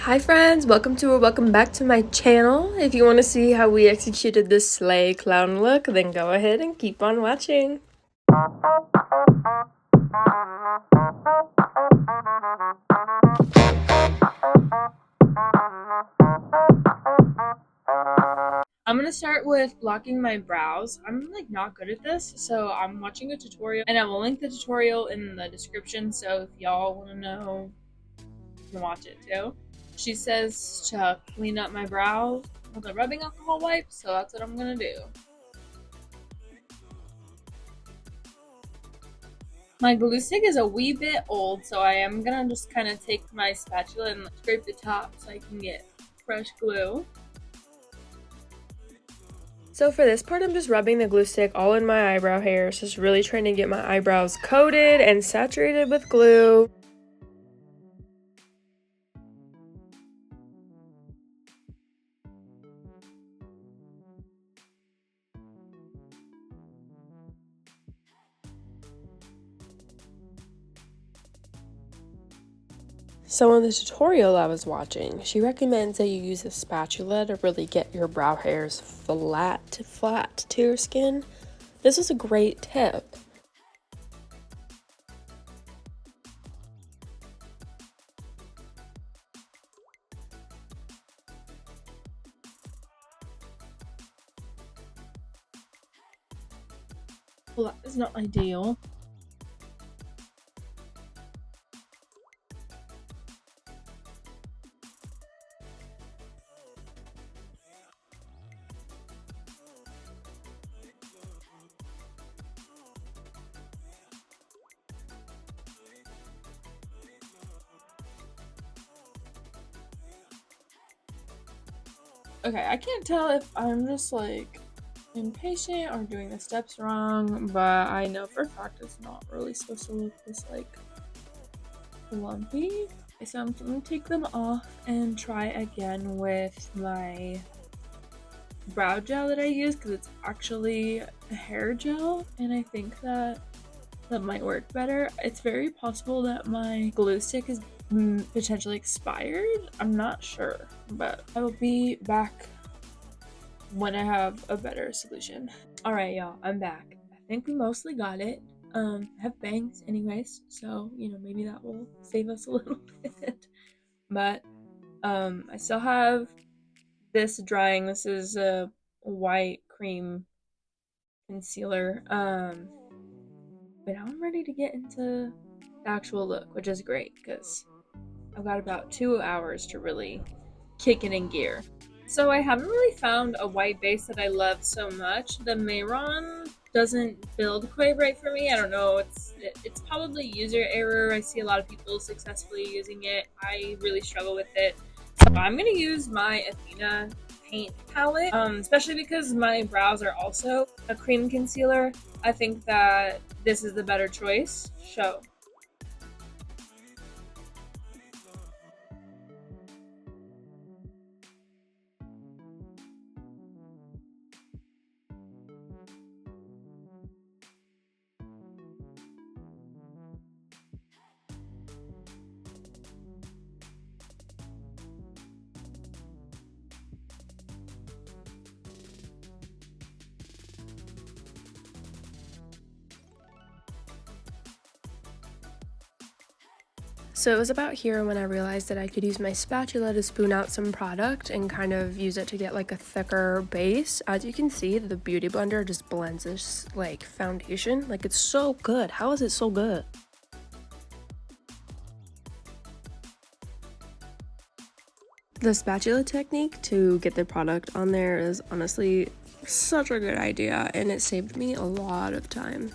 Hi friends, welcome back to my channel. If you want to see how we executed this sleigh clown look, then go ahead and keep on watching. I'm gonna start with blocking my brows. I'm like not good at this, so I'm watching a tutorial and I will link the tutorial in the description, so if y'all want to know, you can watch it too. She says to clean up my brows with a rubbing alcohol wipe, so that's what I'm gonna do. My glue stick is a wee bit old, so I am gonna just kind of take my spatula and scrape the top so I can get fresh glue. So for this part, I'm just rubbing the glue stick all in my eyebrow hairs, just really trying to get my eyebrows coated and saturated with glue. So in the tutorial I was watching, she recommends that you use a spatula to really get your brow hairs flat to your skin. This is a great tip. Well, that is not ideal. Okay, I can't tell if I'm just like impatient or doing the steps wrong, but I know for a fact it's not really supposed to look this like lumpy. So I'm gonna take them off and try again with my brow gel that I use, because it's actually a hair gel and I think that might work better. It's very possible that my glue stick is potentially expired. I'm not sure, but I will be back when I have a better solution. Alright y'all, I'm back. I think we mostly got it. I have bangs anyways, so you know, maybe that will save us a little bit. But I still have this drying. This is a white cream concealer. But now I'm ready to get into the actual look, which is great because I've got about 2 hours to really kick it in gear. So I haven't really found a white base that I love so much. The Mayron doesn't build quite right for me. I don't know. It's probably user error. I see a lot of people successfully using it. I really struggle with it. So I'm gonna use my Athena paint palette, especially because my brows are also a cream concealer. I think that this is the better choice. So it was about here when I realized that I could use my spatula to spoon out some product and kind of use it to get like a thicker base. As you can see, the Beauty Blender just blends this like foundation. Like, it's so good. How is it so good? The spatula technique to get the product on there is honestly such a good idea, and it saved me a lot of time.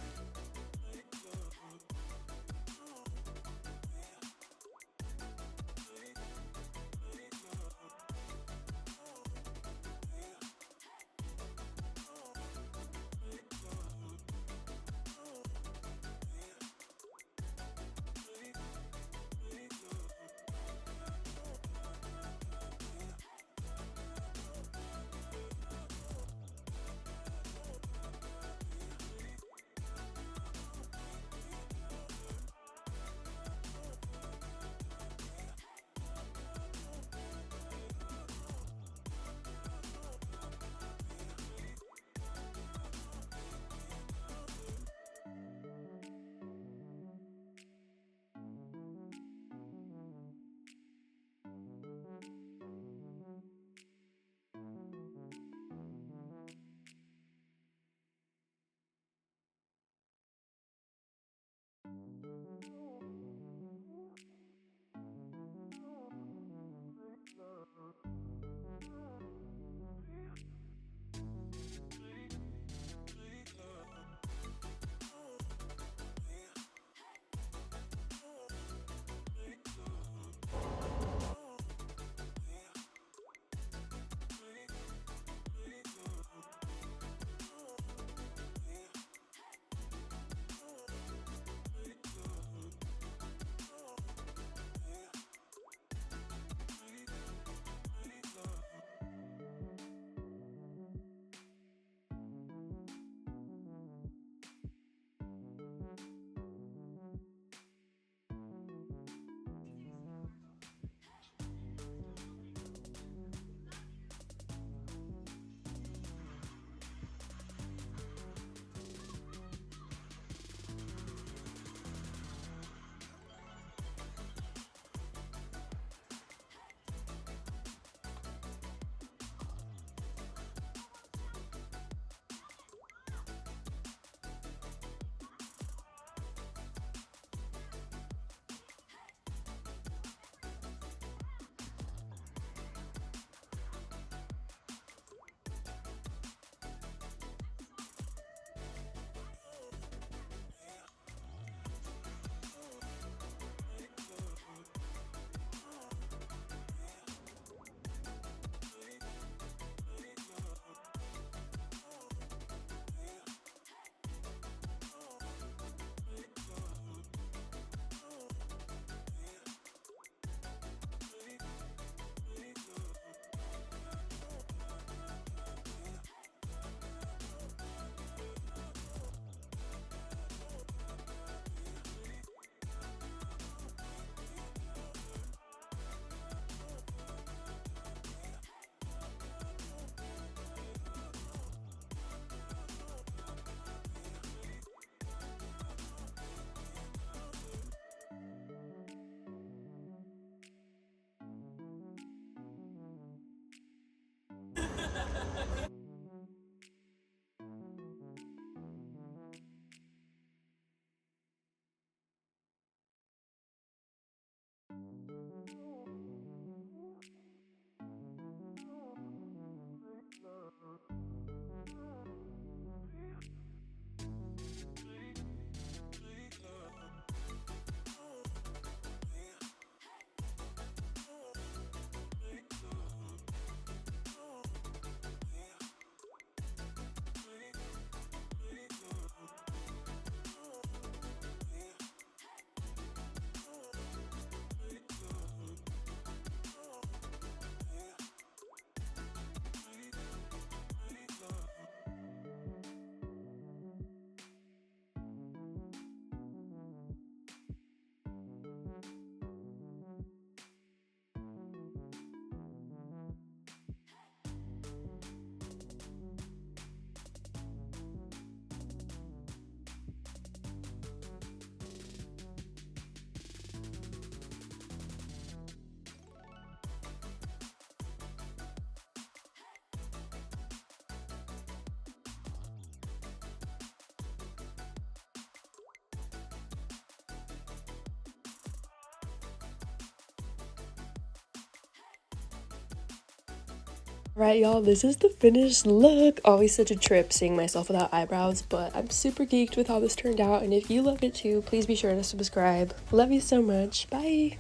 Right, y'all, this is the finished look. Always such a trip seeing myself without eyebrows, but I'm super geeked with how this turned out, and if you love it too, please be sure to subscribe. Love you so much. Bye!